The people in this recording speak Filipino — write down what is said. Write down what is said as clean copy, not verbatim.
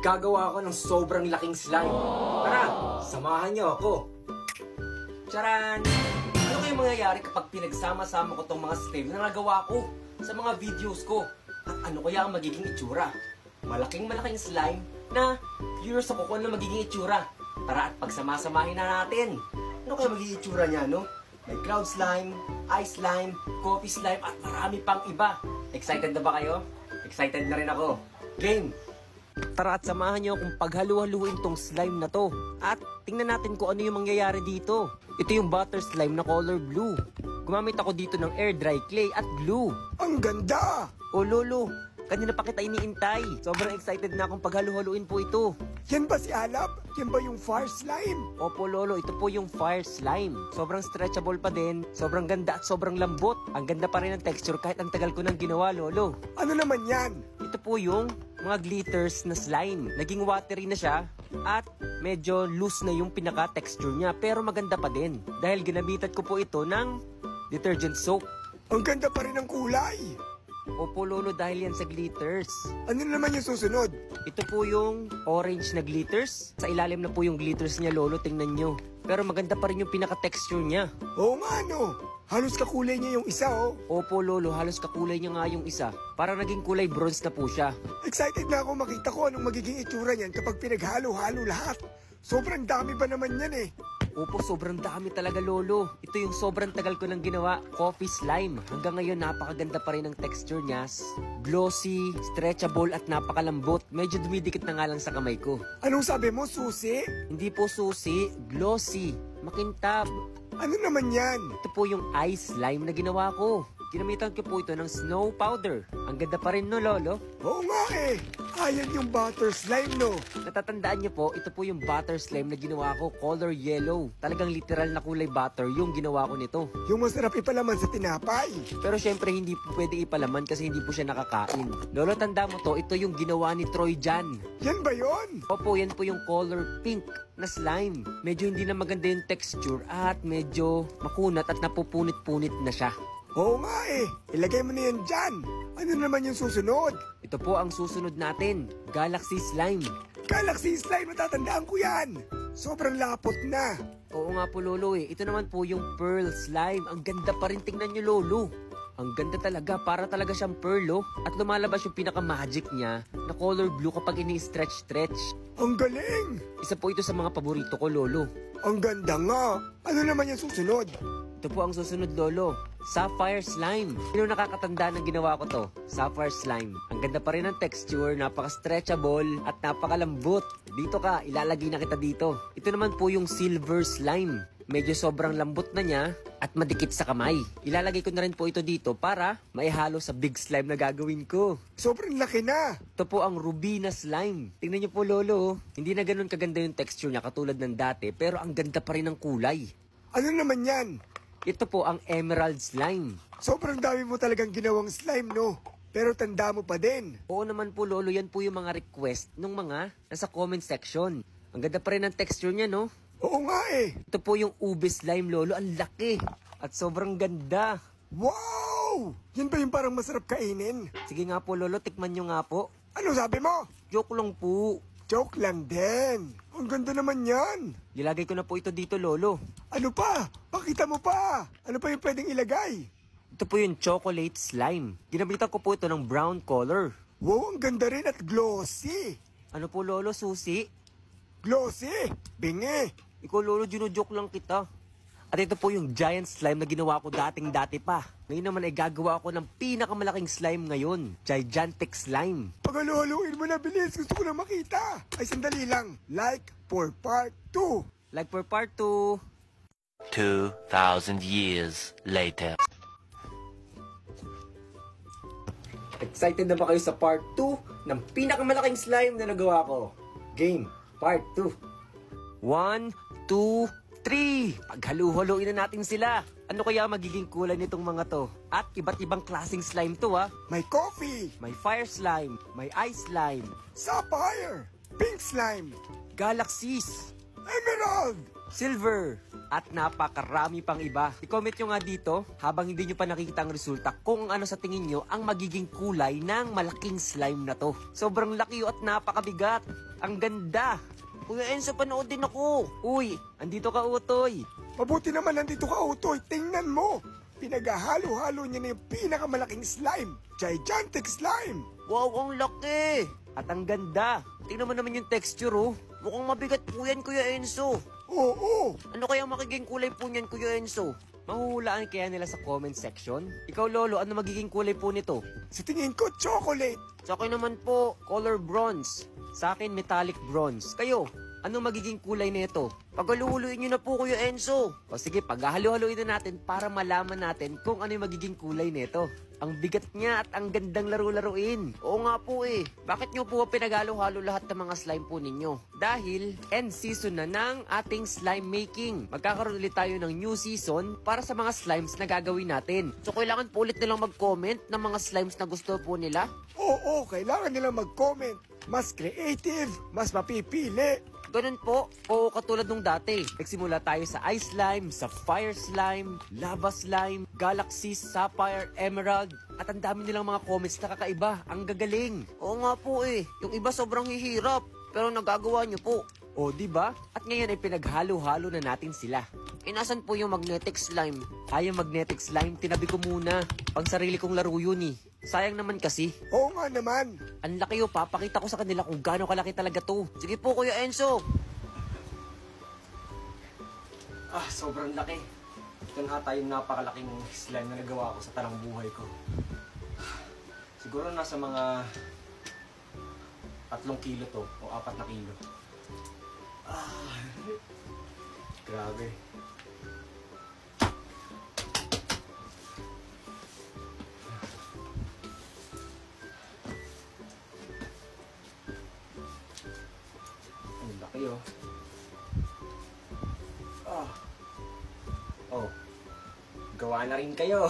Gagawa ako ng sobrang laking slime. Tara, samahan niyo ako. Charan! Ano kaya mangyayari kapag pinagsama-sama ko tong mga slime na nagawa ko sa mga videos ko? At ano kaya ang magiging itsura? Malaking slime na curious ako kung ano magiging itsura. Tara at pagsama-samahin na natin. Ano kaya magiging itsura niya, no? May cloud slime, ice slime, coffee slime, at marami pang iba. Excited na ba kayo? Excited na rin ako. Game! Tara at samahan niyo kung paghalu-haluin tong slime na to. At tingnan natin kung ano yung mangyayari dito. Ito yung butter slime na color blue. Gumamit ako dito ng air dry clay at glue. Ang ganda! O lolo, kanina pa kita iniintay. Sobrang excited na akong paghalu-haluin po ito. Yan ba si Alab? Yan ba yung fire slime? Opo lolo, ito po yung fire slime. Sobrang stretchable pa din, sobrang ganda at sobrang lambot. Ang ganda pa rin ng texture kahit ang tagal ko nang ginawa lolo. Ano naman yan? Ito po yung mga glitters na slime. Naging watery na siya at medyo loose na yung pinaka-texture niya. Pero maganda pa din dahil ginamitan ko po ito ng detergent soap. Ang ganda pa rin ng kulay. Opo lolo, dahil yan sa glitters. Ano naman yung susunod? Ito po yung orange na glitters. Sa ilalim na po yung glitters niya lolo, tingnan nyo. Pero maganda pa rin yung pinaka-texture niya. Oo nga no. Halos kakulay niya yung isa oh. Opo lolo, halos kakulay niya nga yung isa. Parang naging kulay bronze na po siya. Excited na ako makita ko anong magiging itsura niyan kapag pinaghalo-halo lahat. Sobrang dami ba naman yan eh. Opo, sobrang dami talaga lolo. Ito yung sobrang tagal ko nang ginawa, coffee slime. Hanggang ngayon napakaganda pa rin ang texture niya. Glossy, stretchable at napakalambot. Medyo dumidikit na nga lang sa kamay ko. Anong sabi mo, susi? Hindi po susi, glossy, makintab. Ano naman yan? Ito po yung ice slime na ginawa ko. Ginamitan ko po ito ng snow powder. Ang ganda pa rin no lolo. Oo nga eh. Ayan yung butter slime no. Natatandaan niyo po, ito po yung butter slime na ginawa ko, color yellow. Talagang literal na kulay butter yung ginawa ko nito. Yung masarap ipalaman sa tinapay. Pero syempre hindi po pwede ipalaman kasi hindi po siya nakakain. Lolo, tanda mo to, ito yung ginawa ni Troy Jan. Yan ba yon? Opo, yan po yung color pink na slime. Medyo hindi na maganda yung texture at medyo makunat at napupunit-punit na siya. Oo nga eh. Ilagay mo na yan dyan. Ano naman yung susunod? Ito po ang susunod natin, Galaxy Slime. Galaxy slime, natatandaan ko yan. Sobrang lapot na. Oo nga po lolo eh. Ito naman po yung Pearl Slime. Ang ganda pa rin, tingnan nyo lolo. Ang ganda talaga, para talaga siyang pearl oh. At lumalabas yung pinaka-magic niya na color blue kapag ini-stretch. Ang galing. Isa po ito sa mga paborito ko lolo. Ang ganda nga. Ano naman yung susunod? Ito po ang susunod lolo, Sapphire Slime. Sino nakakatanda ng ginawa ko to? Sapphire Slime. Ang ganda pa rin ng texture, napaka-stretchable at napakalambot. Dito ka, ilalagay na kita dito. Ito naman po yung Silver Slime. Medyo sobrang lambot na niya at madikit sa kamay. Ilalagay ko na rin po ito dito para maihalo sa big slime na gagawin ko. Sobrang laki na. Ito po ang Ruby na slime. Tingnan niyo po lolo, hindi na ganun kaganda yung texture niya katulad ng dati pero ang ganda pa rin ng kulay. Ano naman yan? Ito po ang Emerald Slime. Sobrang dami mo talagang ginawang slime no. Pero tanda mo pa din. Oo naman po lolo, yan po yung mga request ng mga nasa comment section. Ang ganda pa rin ng texture niya no. Oo nga eh. Ito po yung ube slime lolo, ang laki at sobrang ganda. Wow! Yan ba yung parang masarap kainin? Sige nga po lolo, tikman nyo nga po. Ano sabi mo? Joke lang po. Joke lang din. Ang ganda naman yan. Nilagay ko na po ito dito lolo. Ano pa? Pakita mo pa. Ano pa yung pwedeng ilagay? Ito po yung chocolate slime. Ginamitan ko po ito ng brown color. Wow, ang ganda rin at glossy. Ano po lolo, susi? Glossy? Bingi. Ikaw lolo, ginujoke lang kita. At ito po yung giant slime na ginawa ko dating-dati pa. Ngayon naman ay gagawa ako ng pinakamalaking slime ngayon. Gigantic slime. Paghaluhaluin mo na, bilis. Gusto ko na makita. Ay, sandali lang. Like for part 2. Like for part 2. 2,000 years later. Excited na ba kayo sa part 2 ng pinakamalaking slime na nagawa ko? Game, part 2. 1, 2, 3. Paghalu-haluin na natin sila. Ano kaya magiging kulay nitong mga to? At iba't ibang klaseng slime to ha. May coffee. May fire slime, may ice slime, Sapphire. Pink slime. galaxies, Emerald. silver, at napakarami pang iba. I-comment nyo nga dito, habang hindi nyo pa nakikita ang resulta, kung ano sa tingin nyo ang magiging kulay ng malaking slime na to. Sobrang laki at napakabigat. Ang ganda. Kuya Enzo, panood din ako. Uy, andito ka, Utoy. Mabuti naman nandito ka, Utoy. Tingnan mo. Pinaghahalo-halo niya na yung pinakamalaking slime. Gigantic slime. Wow, ang laki. At ang ganda. Tingnan mo naman yung texture, oh. Mukhang mabigat po yan, Kuya Enzo. Oo. Ano kaya magiging kulay po niyan, Kuya Enzo? Mahuhulaan kaya nila sa comment section? Ikaw, Lolo, ano magiging kulay po nito? Sa tingin ko, chocolate. Sa akin naman po, color bronze. Sa akin, metallic bronze. Kayo, ano magiging kulay nito? Paghaluhuluin nyo na po, Kuya Enzo. O sige, paghahalu-haluin na natin para malaman natin kung ano yung magiging kulay nito. Ang bigat niya at ang gandang laro-laruin. Oo nga po eh. Bakit nyo po pinaghalo-halo lahat ng mga slime po ninyo? Dahil end season na ng ating slime making. Magkakaroon ulit tayo ng new season para sa mga slimes na gagawin natin. So kailangan po ulit nilang mag-comment ng mga slimes na gusto po nila. Oo, kailangan nilang mag-comment. Mas creative, mas mapipili. Ganun po, o katulad nung dati. Nagsimula tayo sa ice slime, sa fire slime, lava slime, galaxy, sapphire, emerald. At ang dami nilang mga comments na kakaiba. Ang gagaling. Oo nga po eh. Yung iba sobrang hihirap. Pero nagagawa nyo po. O, di ba? At ngayon ay pinaghalo-halo na natin sila. Inasan po yung magnetic slime? Ay, yung magnetic slime, tinabi ko muna. Pang sarili kong laro yun eh. Sayang naman kasi. Oo nga naman. Ang laki, oh. Papakita ko sa kanila kung gaano kalaki talaga to. Sige po, Kuya Enzo. Sobrang laki. Ito na ata yung napakalaking slime na nagawa ko sa tanang buhay ko. Siguro nasa mga 3 kilo to o 4 na kilo. Grabe. Ang laki, oh. Oh, gawa na rin kayo.